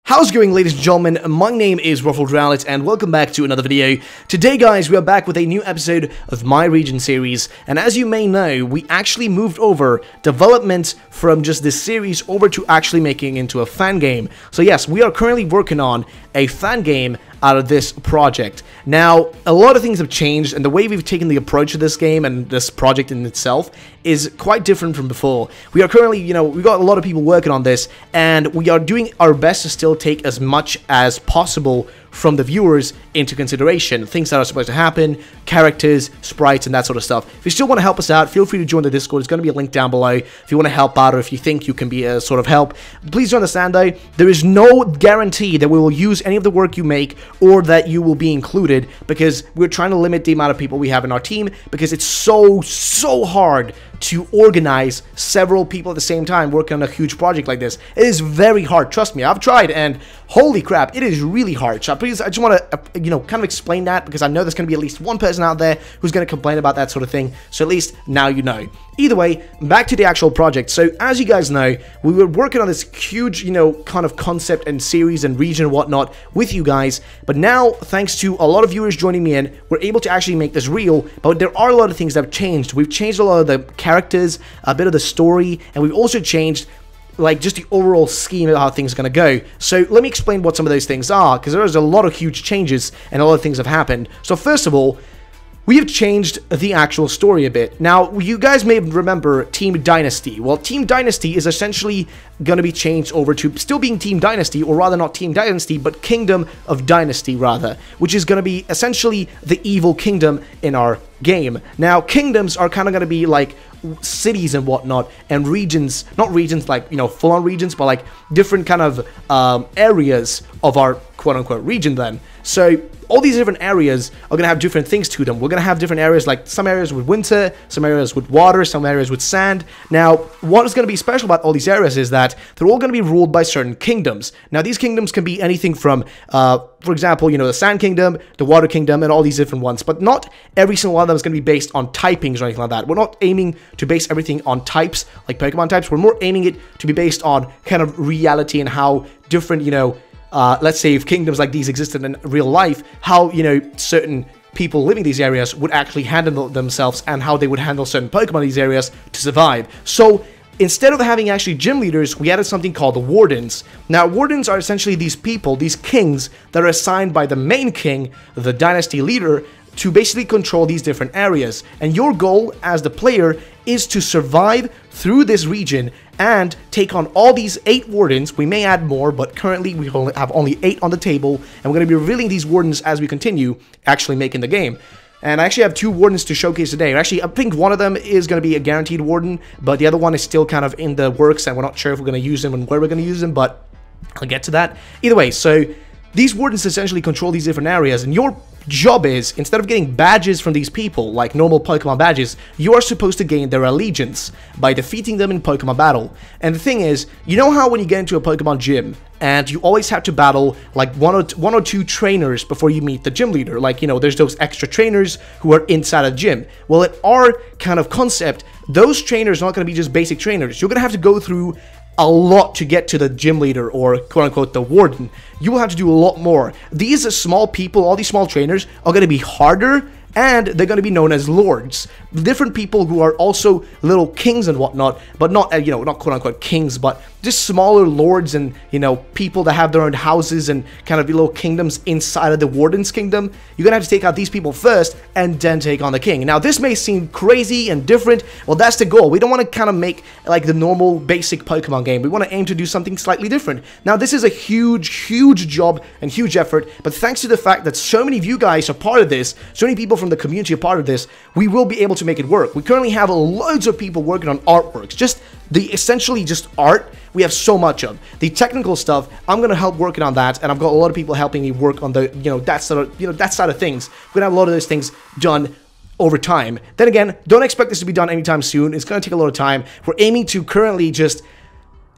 How's it going, ladies and gentlemen? My name is ruffledegglocke and welcome back to another video. Today, guys, we are back with a new episode of my region series, and as you may know, we actually moved over development from just this series over to actually making into a fan game. So yes, we are currently working on a fan game out of this project. Now, a lot of things have changed, and the way we've taken the approach to this game and this project in itself is quite different from before. We are currently, we've got a lot of people working on this, and we are doing our best to still take as much as possible from the viewers into consideration. Things that are supposed to happen, characters, sprites, and that sort of stuff. If you still want to help us out, feel free to join the Discord. There's going to be a link down below if you want to help out or if you think you can be a sort of help. Please understand though, there is no guarantee that we will use any of the work you make or that you will be included, because we're trying to limit the amount of people we have in our team, because it's so hard to organize several people at the same time working on a huge project like this. It is very hard, trust me. I've tried, and holy crap, it is really hard. So please, I just want to, kind of explain that, because I know there's going to be at least one person out there who's going to complain about that sort of thing. So at least now you know. Either way, back to the actual project. So as you guys know, we were working on this huge, kind of concept and series and region and whatnot with you guys. But now, thanks to a lot of viewers joining me in, we're able to actually make this real. But there are a lot of things that have changed. We've changed a lot of the characters, a bit of the story, and we've also changed just the overall scheme of how things are going to go. So let me explain what some of those things are, because there is a lot of huge changes and a lot of things have happened. So first of all, we have changed the actual story a bit. Now, you guys may remember Team Dynasty. Well, Team Dynasty is essentially going to be changed over to still being Team Dynasty, or rather not Team Dynasty, but Kingdom of Dynasty, rather, which is going to be essentially the evil kingdom in our game. Now, kingdoms are kind of going to be like cities and whatnot, and regions, not regions like, full-on regions, but like different kind of areas of our quote-unquote region then. So all these different areas are going to have different things to them. We're going to have different areas, like some areas with winter, some areas with water, some areas with sand. Now, what is going to be special about all these areas is that they're all going to be ruled by certain kingdoms. Now, these kingdoms can be anything from, for example, the Sand Kingdom, the Water Kingdom, and all these different ones. But not every single one of them is going to be based on typings or anything like that. We're not aiming to base everything on types, like Pokemon types. We're more aiming it to be based on kind of reality and how different, let's say if kingdoms like these existed in real life, how, certain people living in these areas would actually handle themselves and how they would handle certain Pokemon in these areas to survive. So instead of having actually gym leaders, we added something called the Wardens. Now, Wardens are essentially these people, these kings, that are assigned by the main king, the dynasty leader, to basically control these different areas. And your goal as the player is to survive through this region and take on all these 8 Wardens. We may add more, but currently we have only 8 on the table, and we're going to be revealing these Wardens as we continue actually making the game. And I actually have 2 Wardens to showcase today. Actually, I think one of them is going to be a guaranteed Warden, but the other one is still kind of in the works, and we're not sure if we're going to use them and where we're going to use them, but I'll get to that. Either way, so these Wardens essentially control these different areas, and your job is, instead of getting badges from these people, like normal Pokemon badges, you are supposed to gain their allegiance by defeating them in Pokemon battle. And the thing is, you know how when you get into a Pokemon gym, and you always have to battle like one or two trainers before you meet the gym leader, like, there's those extra trainers who are inside a gym. Well, in our kind of concept, those trainers are not going to be just basic trainers. You're going to have to go through a lot to get to the gym leader, or quote-unquote the warden. You will have to do a lot more. These small people, all these small trainers, are going to be harder, and they're going to be known as lords. Different people who are also little kings and whatnot, but not, not quote-unquote kings, but just smaller lords and, people that have their own houses and kind of little kingdoms inside of the Warden's kingdom. You're going to have to take out these people first and then take on the king. Now, this may seem crazy and different. Well, that's the goal. We don't want to kind of make like the normal basic Pokemon game. We want to aim to do something slightly different. Now, this is a huge job and huge effort, but thanks to the fact that so many of you guys are part of this, so many people from the community are part of this, we will be able to make it work. We currently have loads of people working on artworks, just essentially just art. We have so much of the technical stuff. I'm gonna help working on that, and I've got a lot of people helping me work on the that side of things. We're gonna have a lot of those things done over time. Then again, don't expect this to be done anytime soon. It's gonna take a lot of time. We're aiming to currently just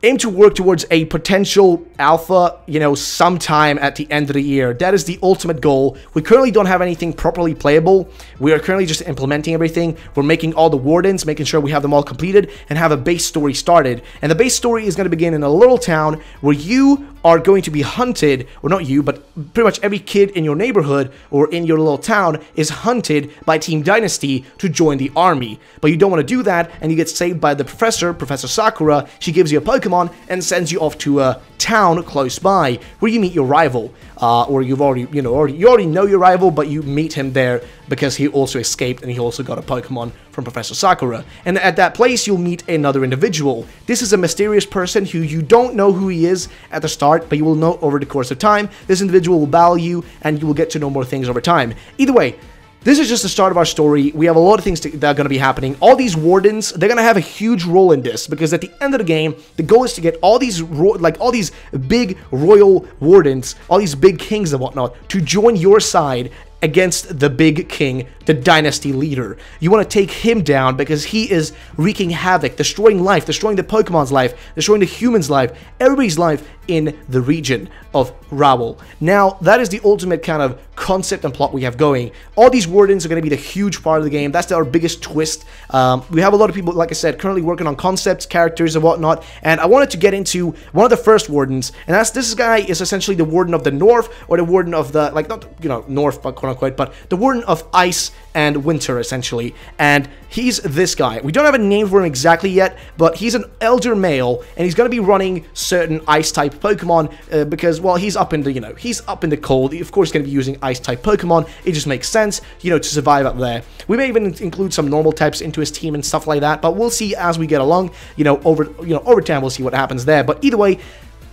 aim to work towards a potential alpha, you know, sometime at the end of the year. That is the ultimate goal. We currently don't have anything properly playable. We are currently just implementing everything. We're making all the Wardens, making sure we have them all completed, and have a base story started. And the base story is going to begin in a little town where you are going to be hunted, or not you, but pretty much every kid in your neighborhood or in your little town is hunted by Team Dynasty to join the army. But you don't want to do that, and you get saved by the Professor, Professor Sakura. She gives you a Pokemon and sends you off to a town close by where you meet your rival, or you've already, you already know your rival, but you meet him there because he also escaped and he also got a Pokemon from Professor Sakura. And at that place, you'll meet another individual. This is a mysterious person who you don't know who he is at the start, but you will know over the course of time. This individual will battle you, and you will get to know more things over time. Either way, this is just the start of our story. We have a lot of things that are going to be happening. All these Wardens, they're going to have a huge role in this, because at the end of the game, the goal is to get all these, all these big royal Wardens, all these big kings and whatnot, to join your side against the big king, the dynasty leader. You want to take him down because he is wreaking havoc, destroying life, destroying the Pokemon's life, destroying the human's life, everybody's life in the region of Rowell. Now, that is the ultimate kind of concept and plot we have going. All these Wardens are going to be the huge part of the game. That's our biggest twist. We have a lot of people, like I said, currently working on concepts, characters, and whatnot, and I wanted to get into one of the first Wardens, and this guy is essentially the Warden of the North, or the Warden of the, like, not, you know, North, but quote-unquote, but the Warden of Ice and Winter, essentially, and he's this guy. We don't have a name for him exactly yet, but he's an elder male, and he's going to be running certain Ice-type Pokemon, because, well, he's up in the, you know, he's up in the cold. Of course, he's going to be using Ice-type Pokemon. It just makes sense, you know, to survive up there. We may even include some normal types into his team and stuff like that, but we'll see as we get along. Over time, we'll see what happens there. But either way,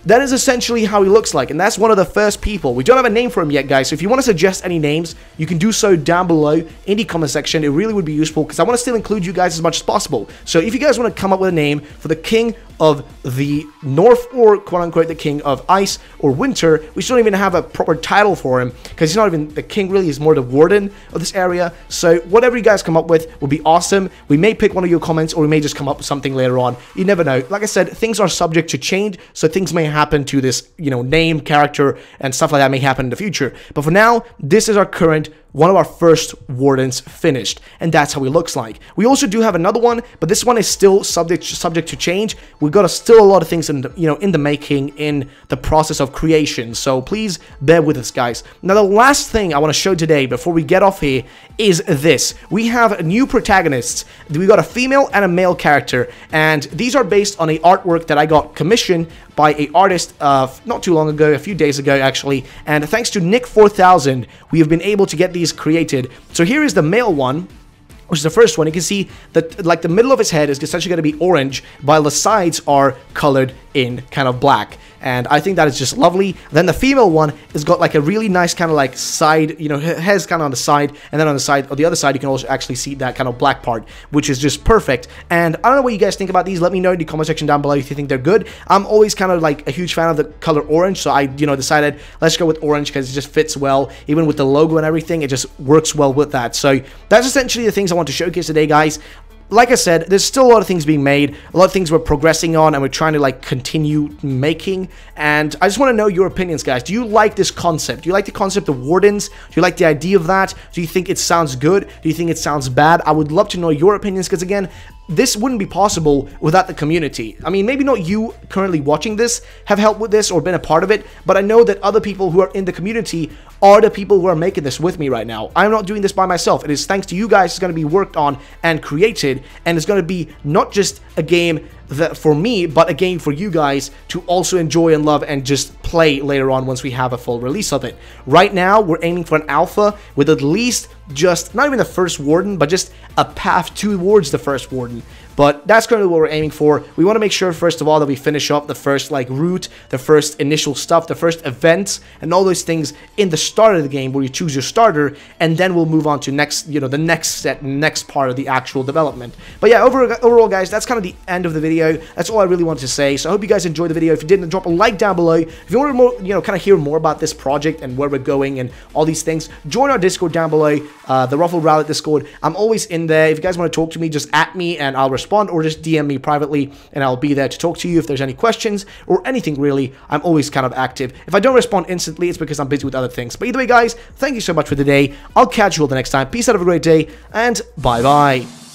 that is essentially how he looks like, and that's one of the first people. We don't have a name for him yet, guys, so if you want to suggest any names, you can do so down below in the comment section. It really would be useful, because I want to still include you guys as much as possible. So if you guys want to come up with a name for the King of the North, or quote-unquote the King of Ice or Winter, we still don't even have a proper title for him, because he's not even the king, really. He's more the Warden of this area. So whatever you guys come up with will be awesome. We may pick one of your comments, or we may just come up with something later on. You never know. Like I said, things are subject to change, so things may happen to this, name, character, and stuff like that may happen in the future. But for now, this is our current, one of our first Wardens finished, and that's how he looks like. We also do have another one, but this one is still subject to change. We've got still a lot of things in the, in the making, in the process of creation, so please bear with us, guys. Now, the last thing I want to show today before we get off here is this. We have new protagonists. We got a female and a male character, and these are based on an artwork that I got commissioned by an artist not too long ago, a few days ago actually, and thanks to Nick 4000, we have been able to get these created. So here is the male one, which is the first one. You can see that, like, the middle of his head is essentially going to be orange, while the sides are colored in kind of black. And I think that is just lovely. Then the female one has got like a really nice kind of like side, hairs kind of on the side, and then on the side, or the other side, you can also actually see that kind of black part, which is just perfect. And I don't know what you guys think about these. Let me know in the comment section down below if you think they're good. I'm always kind of like a huge fan of the color orange, so I, decided let's go with orange because it just fits well. Even with the logo and everything, it just works well with that. So that's essentially the things I want to showcase today, guys. Like I said, there's still a lot of things being made, a lot of things we're progressing on, and we're trying to, like, continue making, and I just want to know your opinions, guys. Do you like this concept? Do you like the concept of Wardens? Do you like the idea of that? Do you think it sounds good? Do you think it sounds bad? I would love to know your opinions, because, again, this wouldn't be possible without the community. I mean, maybe not you currently watching this have helped with this or been a part of it, but I know that other people who are in the community are the people who are making this with me right now. I'm not doing this by myself. It is thanks to you guys. It's going to be worked on and created, and it's going to be not just a game that for me, but a game for you guys to also enjoy and love and just play later on once we have a full release of it. Right now, we're aiming for an alpha with at least just, not even the first Warden, but just a path towards the first Warden. But that's currently what we're aiming for. We want to make sure, first of all, that we finish up the first, like, route, the first initial stuff, the first events, and all those things in the start of the game where you choose your starter, and then we'll move on to next, the next part of the actual development. But yeah, overall, guys, that's kind of the end of the video. That's all I really wanted to say. So I hope you guys enjoyed the video. If you didn't, drop a like down below. If you want to more, kind of hear more about this project and where we're going and all these things, join our Discord down below, the Ruffledegglocke Discord. I'm always in there. If you guys want to talk to me, just at me, and I'll respond respond, or just DM me privately, and I'll be there to talk to you if there's any questions or anything really. I'm always kind of active. If I don't respond instantly, it's because I'm busy with other things. But either way, guys, thank you so much for today. I'll catch you all the next time. Peace out, have a great day, and bye-bye.